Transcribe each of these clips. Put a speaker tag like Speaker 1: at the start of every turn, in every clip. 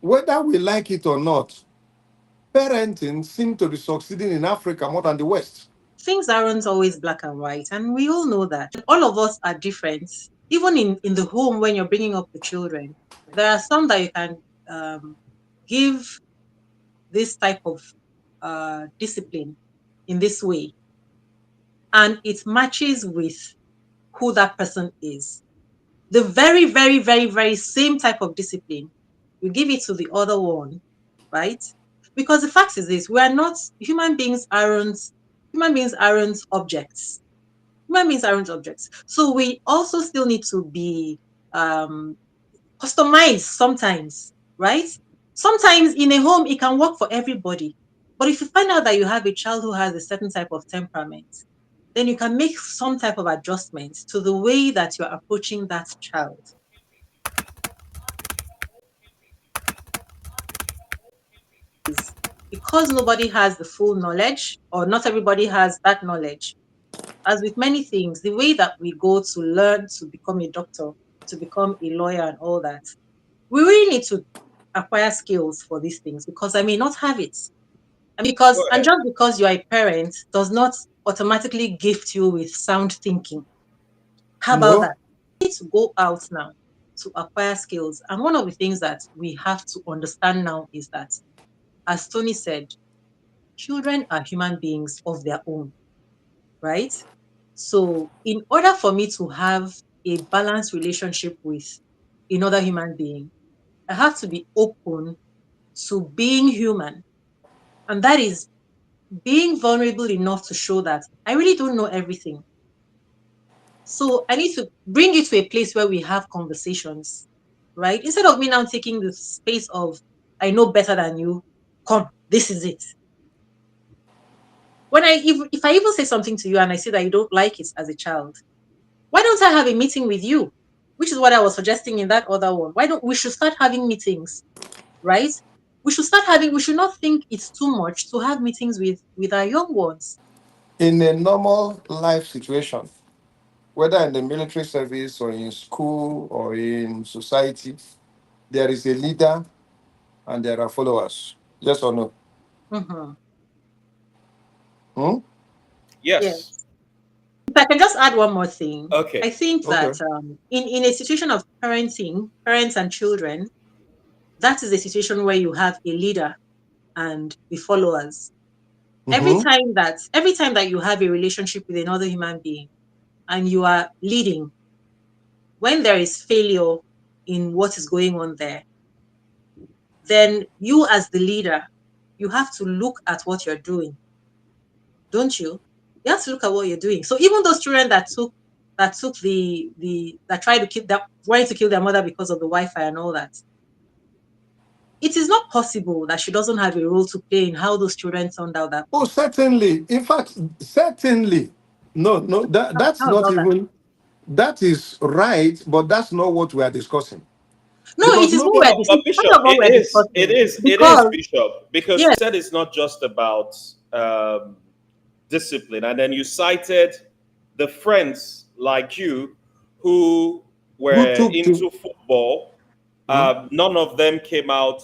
Speaker 1: Whether we like it or not, parenting seems to be succeeding in Africa more than the West.
Speaker 2: Things aren't always black and white, and we all know that. All of us are different. Even in the home, when you're bringing up the children, there are some that you can um, give this type of discipline in this way, and it matches with who that person is. The very, very, very, very same type of discipline, you give it to the other one, right? Because the fact is this: we are not human beings aren't objects. Human beings aren't objects. So we also still need to be um, customized sometimes, right? Sometimes in a home, it can work for everybody. But if you find out that you have a child who has a certain type of temperament, then you can make some type of adjustment to the way that you're approaching that child. Because nobody has the full knowledge, or not everybody has that knowledge, as with many things, the way that we go to learn to become a doctor, to become a lawyer, and all that, we really need to acquire skills for these things because I may not have it.
Speaker 3: Go
Speaker 2: And
Speaker 3: ahead.
Speaker 2: just because you are a parent does not automatically gift you with sound thinking. How about
Speaker 1: No,
Speaker 2: that? We need to go out now to acquire skills. And one of the things that we have to understand now is that, as Tony said, children are human beings of their own, right? So, in order for me to have a balanced relationship with another human being, I have to be open to being human. And that is being vulnerable enough to show that I really don't know everything. So I need to bring you to a place where we have conversations, right? Instead of me now taking the space of, I know better than you, come, this is it. If I even say something to you and I see that you don't like it as a child, why don't I have a meeting with you? Which is what I was suggesting in that other one. Why don't we should start having meetings, right? We should not think it's too much to have meetings with our young ones.
Speaker 1: in a normal life situation, whether in the military service or in school or in society, there is a leader and there are followers. Yes or no?
Speaker 2: Mhm.
Speaker 1: Hmm?
Speaker 2: Yes.
Speaker 3: Yes.
Speaker 2: If I can just add one more thing, I
Speaker 3: Okay.
Speaker 2: think
Speaker 1: Okay.
Speaker 2: that in a situation of parenting, parents and children, that is a situation where you have a leader and the followers.
Speaker 1: Mm-hmm.
Speaker 2: Every time that you have a relationship with another human being and you are leading, when there is failure in what is going on there, then you as the leader, you have to look at what you're doing, don't you? You have to look at what you're doing. So even those children that took the that tried to kill that wanted to kill their mother because of the Wi-Fi and all that, it is not possible that she doesn't have a role to play in how those children turned out that
Speaker 1: Oh,
Speaker 2: way.
Speaker 1: certainly. In fact, certainly. No, no, that's
Speaker 2: How
Speaker 1: not
Speaker 2: about that?
Speaker 1: even, that is right, but that's not what we are discussing.
Speaker 2: No, it
Speaker 1: Because
Speaker 2: is what
Speaker 1: nobody,
Speaker 3: But
Speaker 2: part
Speaker 3: Bishop,
Speaker 2: of what we're discussing.
Speaker 3: it is
Speaker 2: Because
Speaker 3: Bishop, because
Speaker 2: yes,
Speaker 3: you said it's not just about discipline, and then you cited the friends like you who
Speaker 1: who
Speaker 3: were
Speaker 1: took to,
Speaker 3: into football.
Speaker 1: hmm?
Speaker 3: None of them came out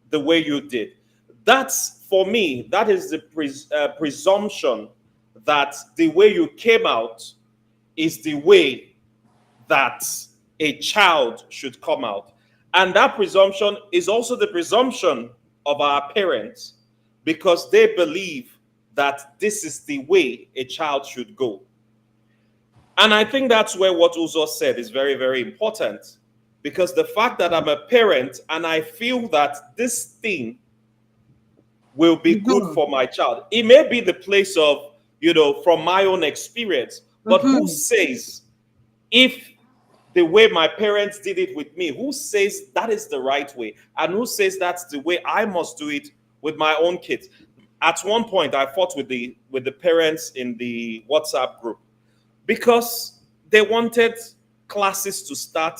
Speaker 3: the way you did. That's for me. That is the presumption that the way you came out is the way that a child should come out. And that presumption is also the presumption of our parents because they believe that this is the way a child should go. And I think that's where what Uzo said is very, very important because the fact that I'm a parent and I feel that this thing will be good
Speaker 2: mm-hmm,
Speaker 3: for my child, it may be the place of, from my own experience, but who
Speaker 2: mm-hmm.
Speaker 3: says if the way my parents did it with me, who says that is the right way? And who says that's the way I must do it with my own kids? At one point, I fought with the parents in the WhatsApp group because they wanted classes to start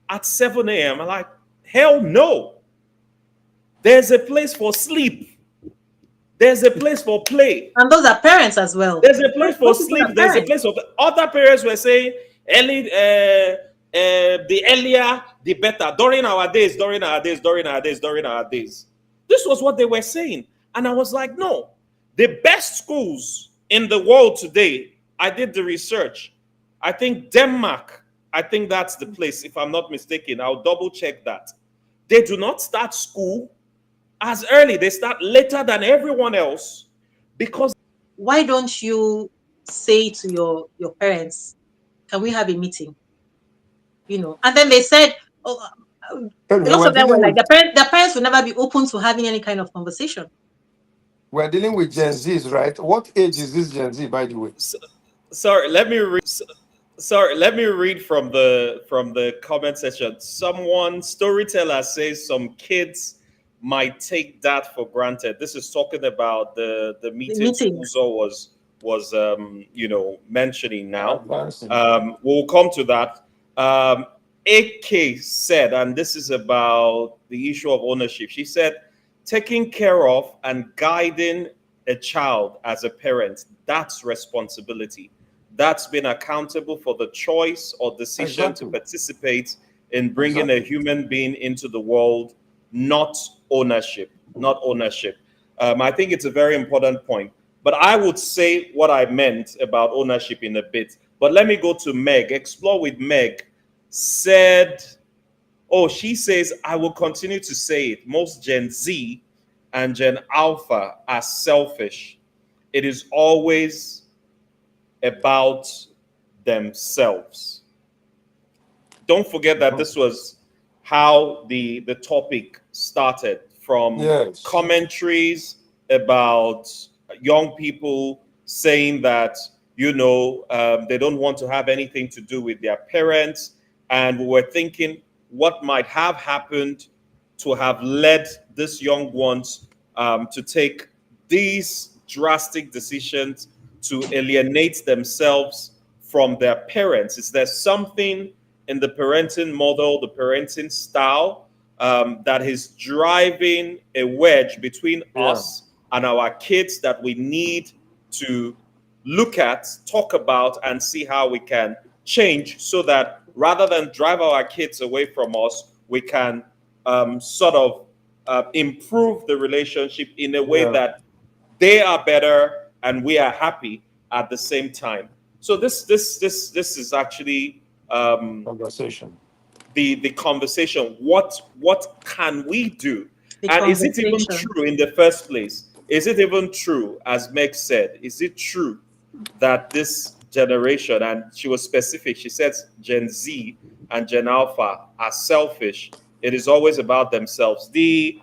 Speaker 3: at 7 a.m. I'm like, hell no. There's a place for sleep. There's a place for play.
Speaker 2: And those are parents as well.
Speaker 3: There's a place for
Speaker 2: Those people are
Speaker 3: sleep. There's a
Speaker 2: parents.
Speaker 3: place for other parents were saying early. The earlier the better. During our days, during our days, during our days, during our days. This was what they were saying. And I was like, no. The best schools in the world today, I did the research. I think Denmark, I think that's the place, if I'm not mistaken. I'll double check that. They do not start school as early. They start later than everyone else because
Speaker 2: Why don't you say to your parents, can we have a meeting? You know, and then they said, oh, a
Speaker 1: Anyway,
Speaker 2: lot
Speaker 1: we're
Speaker 2: of them were
Speaker 1: dealing
Speaker 2: like,
Speaker 1: with
Speaker 2: the parents will never be open to having any kind of conversation.
Speaker 1: we're dealing with Gen Zs, right? What age is this Gen Z, by the way?
Speaker 3: sorry, let me read from the comment section. Someone storyteller says some kids might take that for granted. This is talking about the
Speaker 2: The
Speaker 3: meetings
Speaker 2: meetings.
Speaker 3: Uzo was mentioning now.
Speaker 1: Advancing.
Speaker 3: We'll come to that. AK said, and this is about the issue of ownership. She said, taking care of and guiding a child as a parent, that's responsibility. That's being accountable for the choice or decision to
Speaker 1: Exactly.
Speaker 3: participate in bringing a
Speaker 1: Exactly.
Speaker 3: human being into the world, not ownership. Not ownership. I think it's a very important point. But I would say what I meant about ownership in a bit. But let me go to Meg. Explore with Meg. Said, oh, she says, I will continue to say it. Most Gen Z and Gen Alpha are selfish. It is always about themselves. Don't forget that this was how the topic started, from
Speaker 1: Yes.
Speaker 3: commentaries about young people saying that they don't want to have anything to do with their parents, and we were thinking what might have happened to have led these young ones to take these drastic decisions to alienate themselves from their parents. Is there something in the parenting model, the parenting style, that is driving a wedge between
Speaker 1: Yeah.
Speaker 3: us and our kids that we need to look at, talk about, and see how we can change, so that rather than drive our kids away from us, we can sort of improve the relationship in a way
Speaker 1: Yeah.
Speaker 3: that they are better and we are happy at the same time. So this is actually
Speaker 1: Conversation.
Speaker 3: the conversation. What can we do?
Speaker 2: The
Speaker 3: And is it even
Speaker 2: conversation.
Speaker 3: true in the first place? Is it even true, as Meg said? Is it true that this generation, and she was specific, she says Gen Z and Gen Alpha are selfish? It is always about themselves. The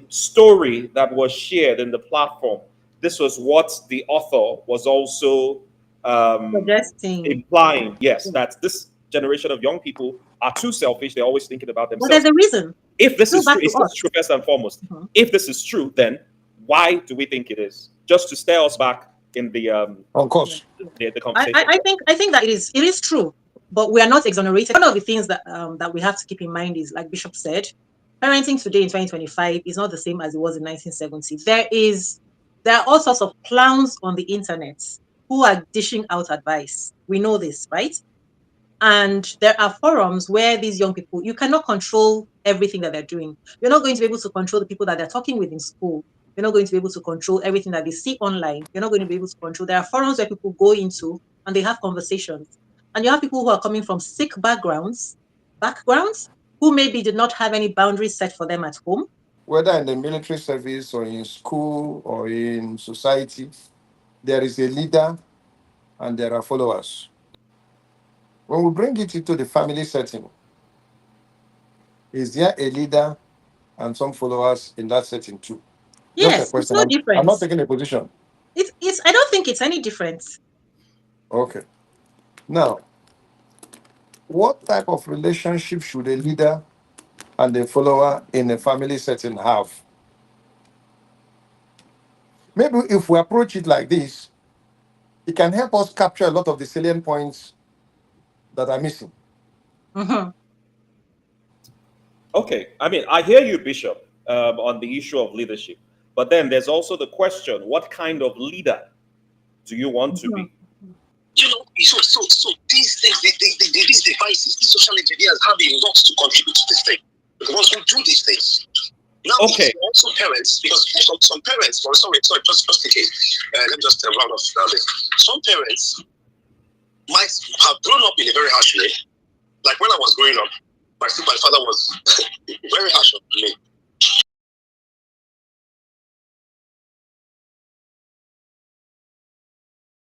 Speaker 3: story that was shared in the platform, this was what the author was also
Speaker 2: Suggesting.
Speaker 3: implying, yes,
Speaker 2: Yeah.
Speaker 3: that this generation of young people are too selfish. They're always thinking about
Speaker 2: But there's
Speaker 3: themselves.
Speaker 2: a reason.
Speaker 3: If this
Speaker 2: Go
Speaker 3: is true,
Speaker 2: back to
Speaker 3: is this
Speaker 2: us.
Speaker 3: true first and foremost?
Speaker 2: Mhm.
Speaker 3: If this is true, then why do we think it is? Just to steer us back in
Speaker 1: Of
Speaker 2: Yeah.
Speaker 1: course.
Speaker 3: the
Speaker 2: I, I,
Speaker 3: conversation.
Speaker 2: I think I think that it is true, but we are not exonerated. One of the things that we have to keep in mind is, like Bishop said, parenting today in 2025 is not the same as it was in 1970. There are all sorts of clowns on the internet who are dishing out advice. We know this, right? And there are forums where these young people, you cannot control everything that they're doing. You're not going to be able to control the people that they're talking with in school. You're not going to be able to control everything that they see online. You're not going to be able to control. There are forums where people go into and they have conversations. And you have people who are coming from sick backgrounds, who maybe did not have any boundaries set for them at home.
Speaker 1: Whether in the military service or in school or in society, there is a leader and there are followers. When we bring it into the family setting, is there a leader and some followers in that setting too? Just a
Speaker 2: Yes, it's
Speaker 1: question.
Speaker 2: no
Speaker 1: I'm not
Speaker 2: difference.
Speaker 1: taking a position.
Speaker 2: It's I don't think it's any different.
Speaker 1: Okay. Now, what type of relationship should a leader and a follower in a family setting have? Maybe if we approach it like this, it can help us capture a lot of the salient points that are missing.
Speaker 2: Mhm.
Speaker 3: Okay, I mean, I hear you, Bishop, on the issue of leadership, but then there's also the question: what kind of leader do you want to
Speaker 2: Mhm.
Speaker 3: be?
Speaker 4: So these things, these devices, these social engineers have a lot to contribute to this thing. The ones who do these things. Now,
Speaker 3: Okay.
Speaker 4: also parents, because some parents, sorry, just in case, let me just round off now this. Some parents might have grown up in a very harsh way. Like when I was growing up, my father was very harsh on me.